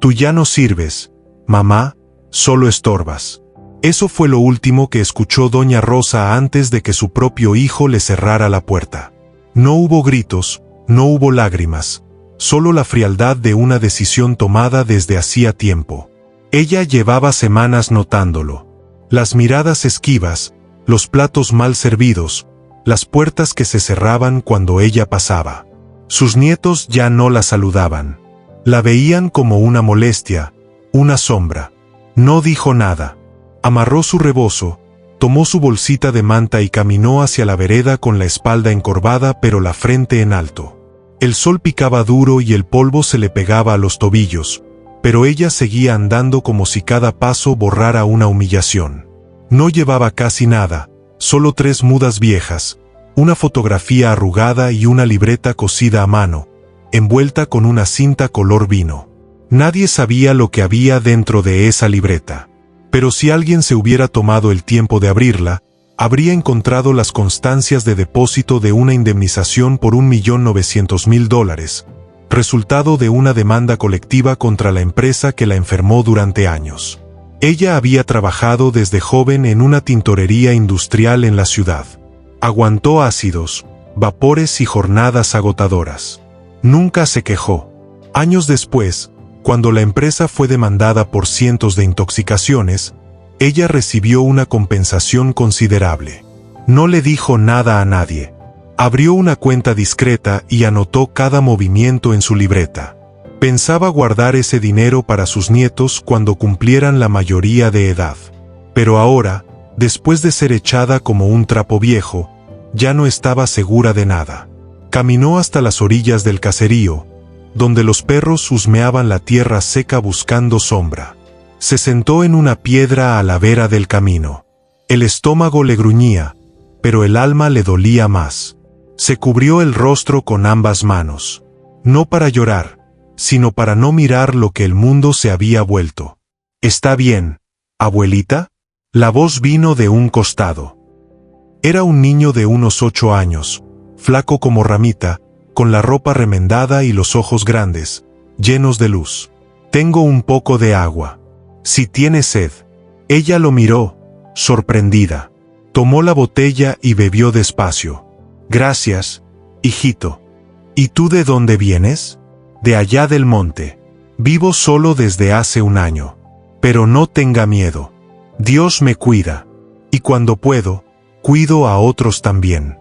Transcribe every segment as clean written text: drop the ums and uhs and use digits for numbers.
Tú ya no sirves, mamá, solo estorbas. Eso fue lo último que escuchó doña Rosa antes de que su propio hijo le cerrara la puerta. No hubo gritos, no hubo lágrimas, solo la frialdad de una decisión tomada desde hacía tiempo. Ella llevaba semanas notándolo. Las miradas esquivas, los platos mal servidos, las puertas que se cerraban cuando ella pasaba. Sus nietos ya no la saludaban. La veían como una molestia, una sombra. No dijo nada. Amarró su rebozo, tomó su bolsita de manta y caminó hacia la vereda con la espalda encorvada pero la frente en alto. El sol picaba duro y el polvo se le pegaba a los tobillos, pero ella seguía andando como si cada paso borrara una humillación. No llevaba casi nada, solo 3 mudas viejas, una fotografía arrugada y una libreta cosida a mano, envuelta con una cinta color vino. Nadie sabía lo que había dentro de esa libreta. Pero si alguien se hubiera tomado el tiempo de abrirla, habría encontrado las constancias de depósito de una indemnización por $1.900.000, resultado de una demanda colectiva contra la empresa que la enfermó durante años. Ella había trabajado desde joven en una tintorería industrial en la ciudad. Aguantó ácidos, vapores y jornadas agotadoras. Nunca se quejó. Años después, cuando la empresa fue demandada por cientos de intoxicaciones, ella recibió una compensación considerable. No le dijo nada a nadie. Abrió una cuenta discreta y anotó cada movimiento en su libreta. Pensaba guardar ese dinero para sus nietos cuando cumplieran la mayoría de edad. Pero ahora, después de ser echada como un trapo viejo, ya no estaba segura de nada. Caminó hasta las orillas del caserío, donde los perros husmeaban la tierra seca buscando sombra. Se sentó en una piedra a la vera del camino. El estómago le gruñía, pero el alma le dolía más. Se cubrió el rostro con ambas manos. No para llorar, sino para no mirar lo que el mundo se había vuelto. «¿Está bien, abuelita?» La voz vino de un costado. Era un niño de unos 8 años, flaco como ramita, con la ropa remendada y los ojos grandes, llenos de luz. «Tengo un poco de agua. Si tiene sed». Ella lo miró, sorprendida. Tomó la botella y bebió despacio. «Gracias, hijito. ¿Y tú de dónde vienes?» «De allá del monte. Vivo solo desde hace un año. Pero no tenga miedo. Dios me cuida. Y cuando puedo, cuido a otros también».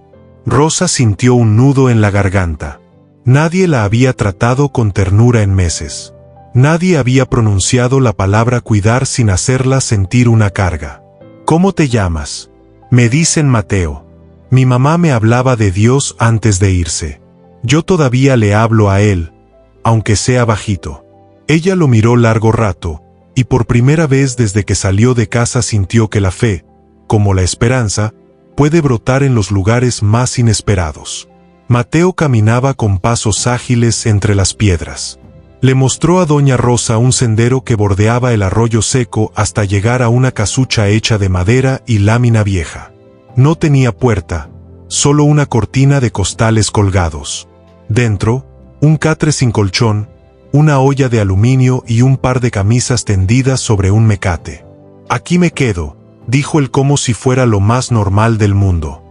Rosa sintió un nudo en la garganta. Nadie la había tratado con ternura en meses. Nadie había pronunciado la palabra cuidar sin hacerla sentir una carga. «¿Cómo te llamas?» «Me dicen Mateo. Mi mamá me hablaba de Dios antes de irse. Yo todavía le hablo a él, aunque sea bajito». Ella lo miró largo rato, y por primera vez desde que salió de casa sintió que la fe, como la esperanza, puede brotar en los lugares más inesperados. Mateo caminaba con pasos ágiles entre las piedras. Le mostró a doña Rosa un sendero que bordeaba el arroyo seco hasta llegar a una casucha hecha de madera y lámina vieja. No tenía puerta, solo una cortina de costales colgados. Dentro, un catre sin colchón, una olla de aluminio y un par de camisas tendidas sobre un mecate. «Aquí me quedo», dijo él como si fuera lo más normal del mundo.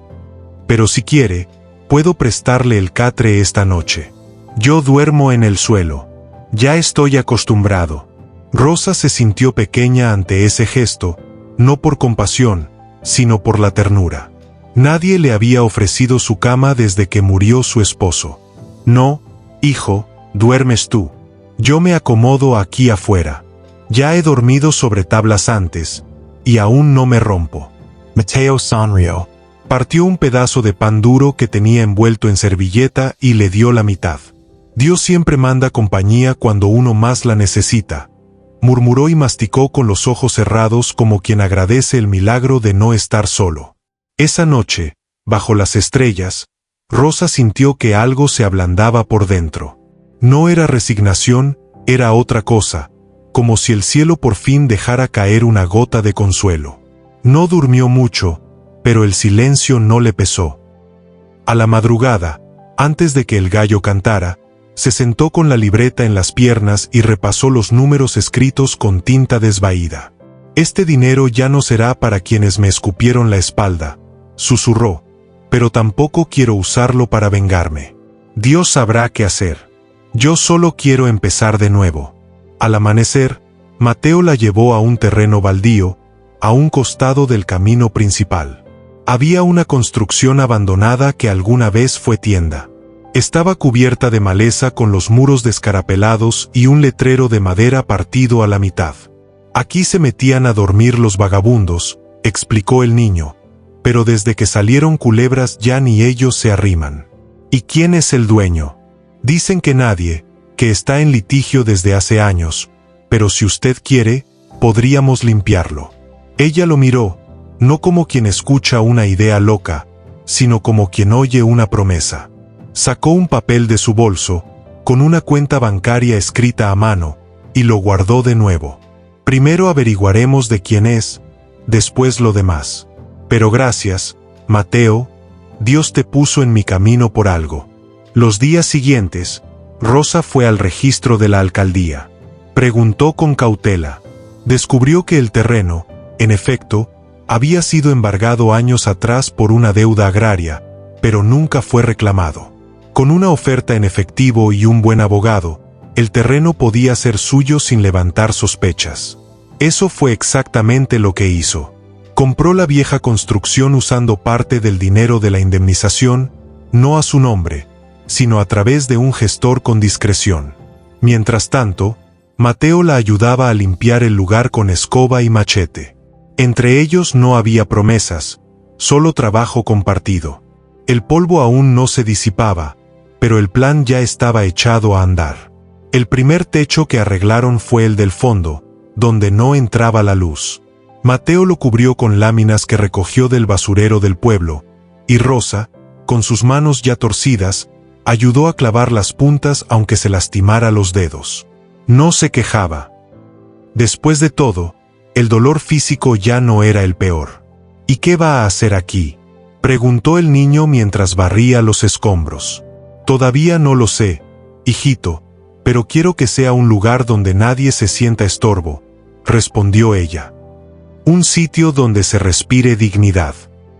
«Pero si quiere, puedo prestarle el catre esta noche. Yo duermo en el suelo. Ya estoy acostumbrado». Rosa se sintió pequeña ante ese gesto, no por compasión, sino por la ternura. Nadie le había ofrecido su cama desde que murió su esposo. «No, hijo, duermes tú. Yo me acomodo aquí afuera. Ya he dormido sobre tablas antes, y aún no me rompo». Mateo sonrió. Partió un pedazo de pan duro que tenía envuelto en servilleta y le dio la mitad. «Dios siempre manda compañía cuando uno más la necesita», murmuró y masticó con los ojos cerrados como quien agradece el milagro de no estar solo. Esa noche, bajo las estrellas, Rosa sintió que algo se ablandaba por dentro. No era resignación, era otra cosa, como si el cielo por fin dejara caer una gota de consuelo. No durmió mucho, pero el silencio no le pesó. A la madrugada, antes de que el gallo cantara, Se sentó con la libreta en las piernas y repasó los números escritos con tinta desvaída. «Este dinero ya no será para quienes me escupieron la espalda», susurró, «pero tampoco quiero usarlo para vengarme. Dios sabrá qué hacer. Yo solo quiero empezar de nuevo». Al amanecer, Mateo la llevó a un terreno baldío, a un costado del camino principal. Había una construcción abandonada que alguna vez fue tienda. Estaba cubierta de maleza con los muros descarapelados y un letrero de madera partido a la mitad. «Aquí se metían a dormir los vagabundos», explicó el niño, «pero desde que salieron culebras ya ni ellos se arriman». «¿Y quién es el dueño?». «Dicen que nadie, que está en litigio desde hace años, pero si usted quiere, podríamos limpiarlo». Ella lo miró, no como quien escucha una idea loca, sino como quien oye una promesa. Sacó un papel de su bolso, con una cuenta bancaria escrita a mano, y lo guardó de nuevo. «Primero averiguaremos de quién es, después lo demás. Pero gracias, Mateo, Dios te puso en mi camino por algo». Los días siguientes, Rosa fue al registro de la alcaldía. Preguntó con cautela. Descubrió que el terreno, en efecto, había sido embargado años atrás por una deuda agraria, pero nunca fue reclamado. Con una oferta en efectivo y un buen abogado, el terreno podía ser suyo sin levantar sospechas. Eso fue exactamente lo que hizo. Compró la vieja construcción usando parte del dinero de la indemnización, no a su nombre, sino a través de un gestor con discreción. Mientras tanto, Mateo la ayudaba a limpiar el lugar con escoba y machete. Entre ellos no había promesas, solo trabajo compartido. El polvo aún no se disipaba, pero el plan ya estaba echado a andar. El primer techo que arreglaron fue el del fondo, donde no entraba la luz. Mateo lo cubrió con láminas que recogió del basurero del pueblo, y Rosa, con sus manos ya torcidas, ayudó a clavar las puntas aunque se lastimara los dedos. No se quejaba. Después de todo, el dolor físico ya no era el peor. «¿Y qué va a hacer aquí?», preguntó el niño mientras barría los escombros. «Todavía no lo sé, hijito, pero quiero que sea un lugar donde nadie se sienta estorbo», respondió ella. «Un sitio donde se respire dignidad».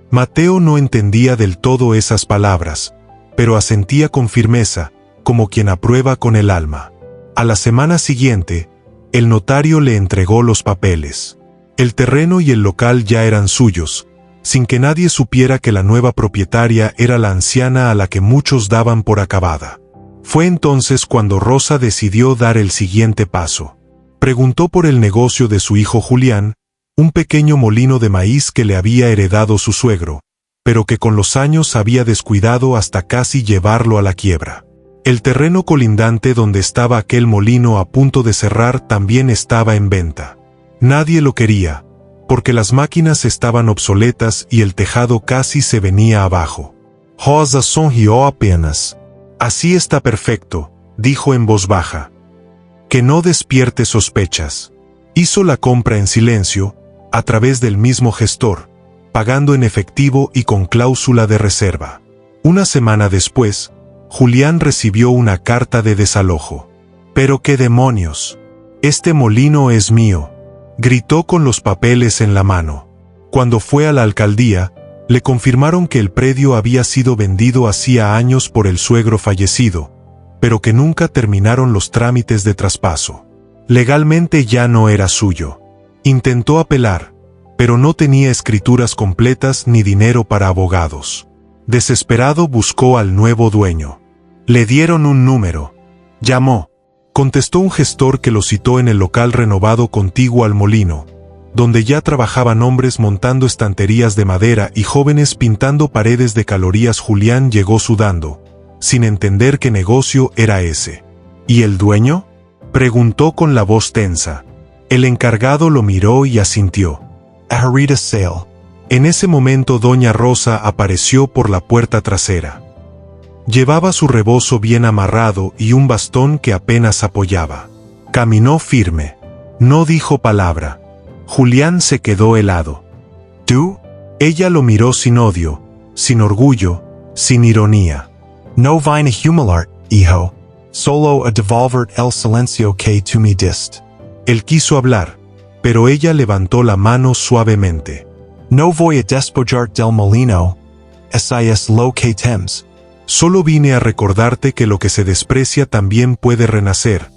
Mateo no entendía del todo esas palabras, pero asentía con firmeza, como quien aprueba con el alma. A la semana siguiente, el notario le entregó los papeles. El terreno y el local ya eran suyos, sin que nadie supiera que la nueva propietaria era la anciana a la que muchos daban por acabada. Fue entonces cuando Rosa decidió dar el siguiente paso. Preguntó por el negocio de su hijo Julián, un pequeño molino de maíz que le había heredado su suegro, pero que con los años había descuidado hasta casi llevarlo a la quiebra. El terreno colindante donde estaba aquel molino a punto de cerrar también estaba en venta. Nadie lo quería, porque las máquinas estaban obsoletas y el tejado casi se venía abajo. Rosa sonrió apenas. «Así está perfecto», dijo en voz baja. «Que no despierte sospechas». Hizo la compra en silencio, a través del mismo gestor, pagando en efectivo y con cláusula de reserva. Una semana después, Julián recibió una carta de desalojo. «¿Pero qué demonios? Este molino es mío», gritó con los papeles en la mano. Cuando fue a la alcaldía, le confirmaron que el predio había sido vendido hacía años por el suegro fallecido, pero que nunca terminaron los trámites de traspaso. Legalmente ya no era suyo. Intentó apelar, pero no tenía escrituras completas ni dinero para abogados. Desesperado buscó al nuevo dueño. Le dieron un número. Llamó. Contestó un gestor que lo citó en el local renovado contiguo al molino, donde ya trabajaban hombres montando estanterías de madera y jóvenes pintando paredes de calorías. Julián llegó sudando, sin entender qué negocio era ese. «¿Y el dueño?», preguntó con la voz tensa. El encargado lo miró y asintió. «A read a sale». En ese momento doña Rosa apareció por la puerta trasera. Llevaba su rebozo bien amarrado y un bastón que apenas apoyaba. Caminó firme. No dijo palabra. Julián se quedó helado. «¿Tú?». Ella lo miró sin odio, sin orgullo, sin ironía. «No vine a humilar, hijo. Solo a devolvert el silencio que tú me dist. Él quiso hablar, pero ella levantó la mano suavemente. No voy a despojar del molino, esa es lo que temes. Solo vine a recordarte que lo que se desprecia también puede renacer,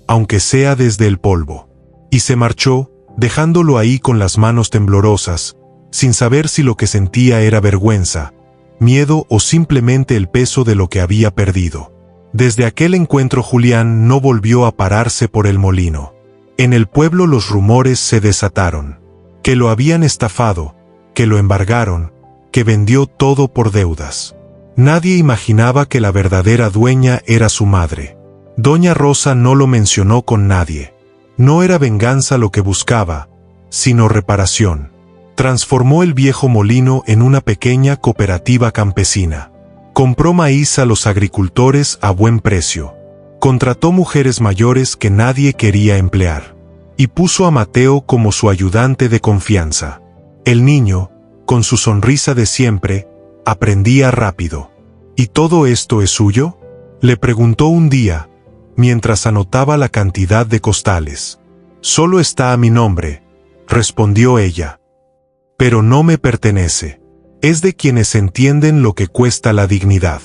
aunque sea desde el polvo. Y se marchó, dejándolo ahí con las manos temblorosas, sin saber si lo que sentía era vergüenza, miedo o simplemente el peso de lo que había perdido. Desde aquel encuentro Julián no volvió a pararse por el molino. En el pueblo los rumores se desataron. Que lo habían estafado, que lo embargaron, que vendió todo por deudas. Nadie imaginaba que la verdadera dueña era su madre. Doña Rosa no lo mencionó con nadie. No era venganza lo que buscaba, sino reparación. Transformó el viejo molino en una pequeña cooperativa campesina. Compró maíz a los agricultores a buen precio. Contrató mujeres mayores que nadie quería emplear. Y puso a Mateo como su ayudante de confianza. El niño, con su sonrisa de siempre, aprendía rápido. ¿Y todo esto es suyo?, le preguntó un día, mientras anotaba la cantidad de costales. Solo está a mi nombre, respondió ella. Pero no me pertenece. Es de quienes entienden lo que cuesta la dignidad.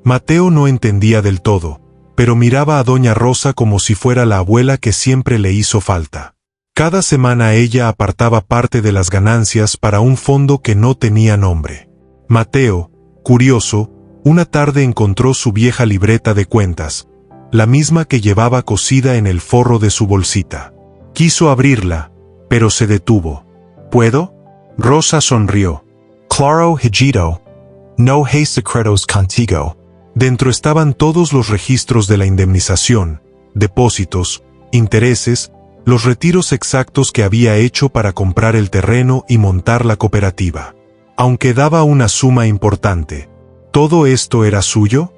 Mateo no entendía del todo, pero miraba a Doña Rosa como si fuera la abuela que siempre le hizo falta. Cada semana ella apartaba parte de las ganancias para un fondo que no tenía nombre. Mateo, curioso, una tarde encontró su vieja libreta de cuentas, la misma que llevaba cosida en el forro de su bolsita. Quiso abrirla, pero se detuvo. ¿Puedo? Rosa sonrió. Claro, hijito. No hay secretos contigo. Dentro estaban todos los registros de la indemnización, depósitos, intereses, los retiros exactos que había hecho para comprar el terreno y montar la cooperativa. Aunque daba una suma importante, ¿todo esto era suyo?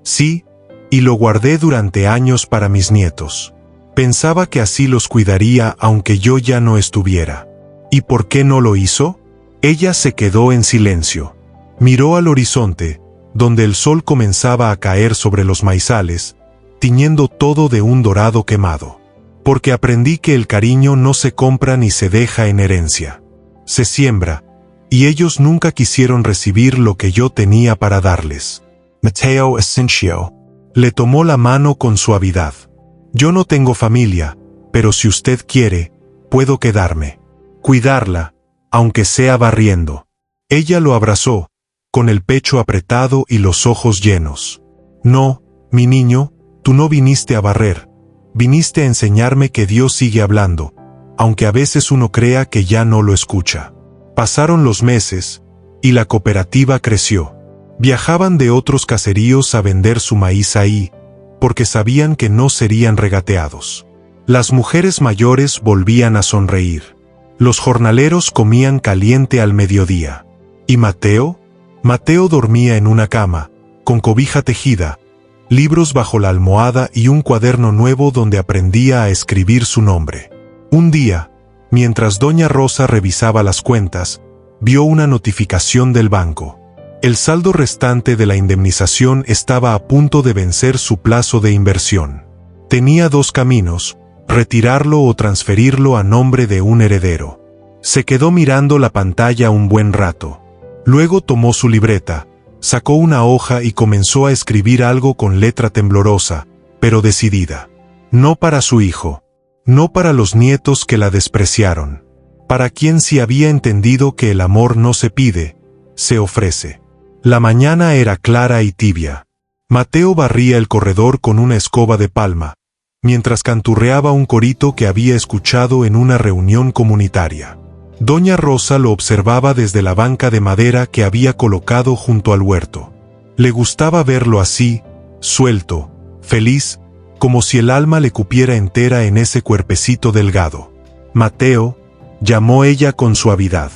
Sí, y lo guardé durante años para mis nietos. Pensaba que así los cuidaría aunque yo ya no estuviera. ¿Y por qué no lo hizo? Ella se quedó en silencio. Miró al horizonte, donde el sol comenzaba a caer sobre los maizales, tiñendo todo de un dorado quemado. Porque aprendí que el cariño no se compra ni se deja en herencia. Se siembra, y ellos nunca quisieron recibir lo que yo tenía para darles. Mateo asintió. Le tomó la mano con suavidad. Yo no tengo familia, pero si usted quiere, puedo quedarme. Cuidarla, aunque sea barriendo. Ella lo abrazó, con el pecho apretado y los ojos llenos. No, mi niño, tú no viniste a barrer. Viniste a enseñarme que Dios sigue hablando, aunque a veces uno crea que ya no lo escucha. Pasaron los meses, y la cooperativa creció. Viajaban de otros caseríos a vender su maíz ahí, porque sabían que no serían regateados. Las mujeres mayores volvían a sonreír. Los jornaleros comían caliente al mediodía. ¿Y Mateo? Mateo dormía en una cama, con cobija tejida, libros bajo la almohada y un cuaderno nuevo donde aprendía a escribir su nombre. Un día, mientras Doña Rosa revisaba las cuentas, vio una notificación del banco. El saldo restante de la indemnización estaba a punto de vencer su plazo de inversión. Tenía dos caminos: retirarlo o transferirlo a nombre de un heredero. Se quedó mirando la pantalla un buen rato. Luego tomó su libreta, sacó una hoja y comenzó a escribir algo con letra temblorosa, pero decidida. No para su hijo. No para los nietos que la despreciaron. Para quien sí había entendido que el amor no se pide, se ofrece. La mañana era clara y tibia. Mateo barría el corredor con una escoba de palma, mientras canturreaba un corito que había escuchado en una reunión comunitaria. Doña Rosa lo observaba desde la banca de madera que había colocado junto al huerto. Le gustaba verlo así, suelto, feliz, como si el alma le cupiera entera en ese cuerpecito delgado. Mateo, llamó ella con suavidad.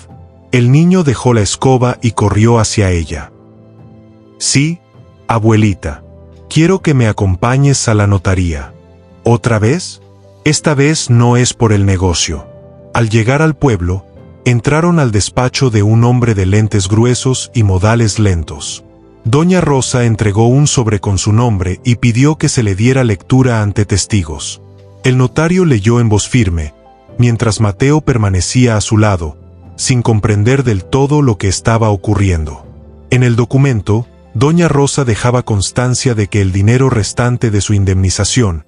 El niño dejó la escoba y corrió hacia ella. Sí, abuelita. Quiero que me acompañes a la notaría. ¿Otra vez? Esta vez no es por el negocio. Al llegar al pueblo, entraron al despacho de un hombre de lentes gruesos y modales lentos. Doña Rosa entregó un sobre con su nombre y pidió que se le diera lectura ante testigos. El notario leyó en voz firme, mientras Mateo permanecía a su lado, sin comprender del todo lo que estaba ocurriendo. En el documento, Doña Rosa dejaba constancia de que el dinero restante de su indemnización,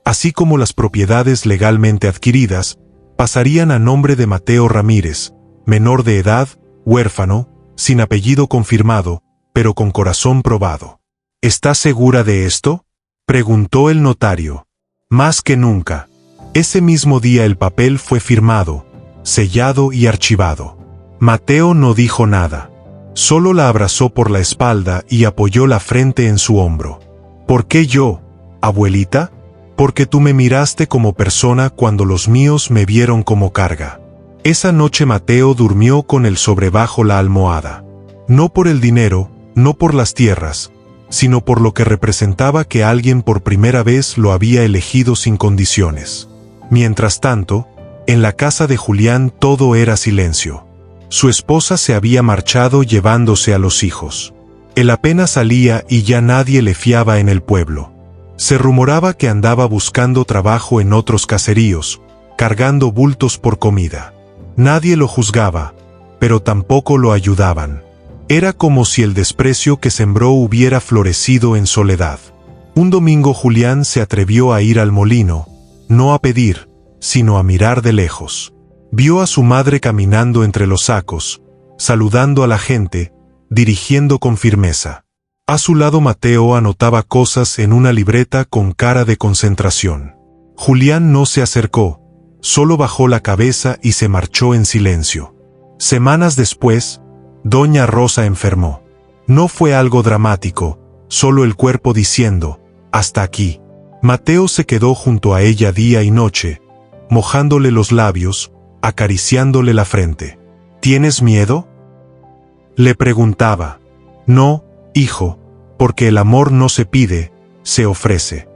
así como las propiedades legalmente adquiridas, pasarían a nombre de Mateo Ramírez, menor de edad, huérfano, sin apellido confirmado, pero con corazón probado. ¿Estás segura de esto?, preguntó el notario. Más que nunca. Ese mismo día el papel fue firmado, sellado y archivado. Mateo no dijo nada. Solo la abrazó por la espalda y apoyó la frente en su hombro. ¿Por qué yo, abuelita? Porque tú me miraste como persona cuando los míos me vieron como carga. Esa noche Mateo durmió con el sobre bajo la almohada. No por el dinero, no por las tierras, sino por lo que representaba que alguien por primera vez lo había elegido sin condiciones. Mientras tanto, en la casa de Julián todo era silencio. Su esposa se había marchado llevándose a los hijos. Él apenas salía y ya nadie le fiaba en el pueblo. Se rumoraba que andaba buscando trabajo en otros caseríos, cargando bultos por comida. Nadie lo juzgaba, pero tampoco lo ayudaban. Era como si el desprecio que sembró hubiera florecido en soledad. Un domingo Julián se atrevió a ir al molino, no a pedir, sino a mirar de lejos. Vio a su madre caminando entre los sacos, saludando a la gente, dirigiendo con firmeza. A su lado Mateo anotaba cosas en una libreta con cara de concentración. Julián no se acercó, solo bajó la cabeza y se marchó en silencio. Semanas después, Doña Rosa enfermó. No fue algo dramático, solo el cuerpo diciendo, hasta aquí. Mateo se quedó junto a ella día y noche, mojándole los labios, acariciándole la frente. ¿Tienes miedo?, le preguntaba. No, hijo, porque el amor no se pide, se ofrece.